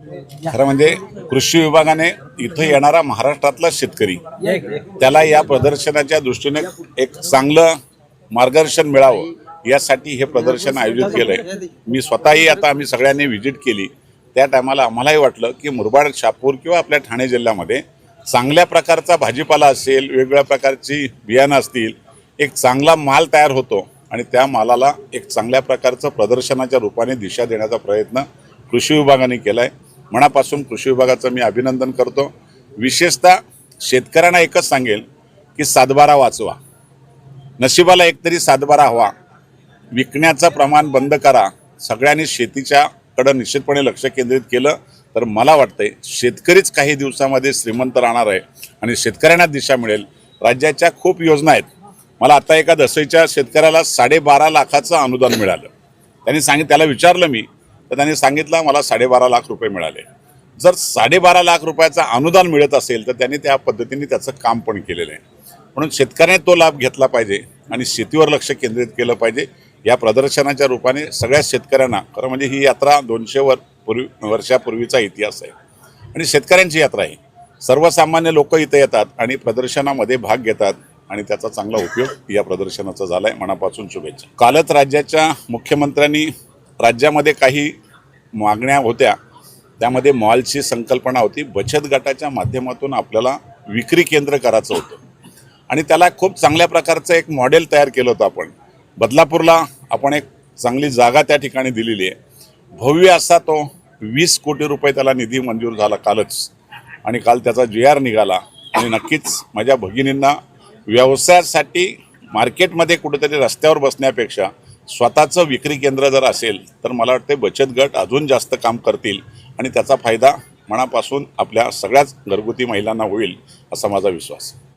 खरं म्हणजे कृषी विभागाने इथं येणारा महाराष्ट्रातला शेतकरी त्याला या प्रदर्शनाच्या दृष्टीने एक चांगलं मार्गदर्शन मिळावं यासाठी हे प्रदर्शन आयोजित केलंय। मी स्वतःही आता आम्ही सगळ्यांनी व्हिजिट केली, त्या टायमाला आम्हालाही वाटलं की मुरबाड, शहापूर किंवा आपल्या ठाणे जिल्ह्यामध्ये चांगल्या प्रकारचा भाजीपाला असेल, वेगवेगळ्या प्रकारची बियाणं असतील, एक चांगला माल तयार होतो आणि त्या मालाला एक चांगल्या प्रकारचं प्रदर्शनाच्या रूपाने दिशा देण्याचा प्रयत्न कृषी विभागाने केला आहे। मनापासून कृषी विभागाचं मी अभिनंदन करतो। विशेषतः शेतकऱ्यांना एकच सांगेल की सातबारा वाचवा, नशिबाला एकतरी सातबारा हवा, विकण्याचं प्रमाण बंद करा। सगळ्यांनी शेतीच्याकडे निश्चितपणे लक्ष केंद्रित केलं तर मला वाटतंय शेतकरीच काही दिवसामध्ये श्रीमंत राहणार आहे आणि शेतकऱ्यांना दिशा मिळेल। राज्याच्या खूप योजना आहेत। मला आता एका दसईच्या शेतकऱ्याला 12.5 लाखाचं अनुदान मिळालं। त्याला विचारलं मी, तर त्यांनी सांगितलं मला 12.5 लाख रुपये मिळाले। जर 12.5 लाख रुपयाचं अनुदान मिळत असेल तर त्यांनी त्या पद्धतीने त्याचं काम पण केलेलं आहे। म्हणून शेतकऱ्याने तो लाभ घेतला पाहिजे आणि शेतीवर लक्ष केंद्रित केलं पाहिजे। या प्रदर्शनाच्या रूपाने सगळ्या शेतकऱ्यांना, खरं म्हणजे ही यात्रा 200 वर्षापूर्वीचा इतिहास आहे आणि शेतकऱ्यांची यात्रा आहे। सर्वसामान्य लोक इथे येतात आणि प्रदर्शनामध्ये भाग घेतात आणि त्याचा चांगला उपयोग या प्रदर्शनाचा झाला आहे। मनापासून शुभेच्छा। कालच राज्याच्या मुख्यमंत्र्यांनी राज्यामध्ये काही मागण्या होत्या, त्यामध्ये मॉलची संकल्पना होती। बचत गटाच्या माध्यमातून आपल्याला विक्री केंद्र करायचं होतं आणि त्याला खूप चांगल्या प्रकारचं एक मॉडेल तयार केलं होतं। आपण बदलापूरला आपण एक चांगली जागा त्या ठिकाणी दिलेली आहे। भव्य असा तो 20 कोटी रुपये त्याला निधी मंजूर झाला कालच आणि काल त्याचा GR निघाला आणि नक्कीच माझ्या भगिनींना व्यवसायासाठी मार्केटमध्ये कुठेतरी रस्त्यावर बसण्यापेक्षा स्वतःचं विक्री केंद्र जर असेल तर मला वाटते बचत गट अजून जास्त काम करतील आणि त्याचा फायदा मनापासून आपल्या सगळ्याच घरगुती महिलांना होईल असा माझा विश्वास आहे।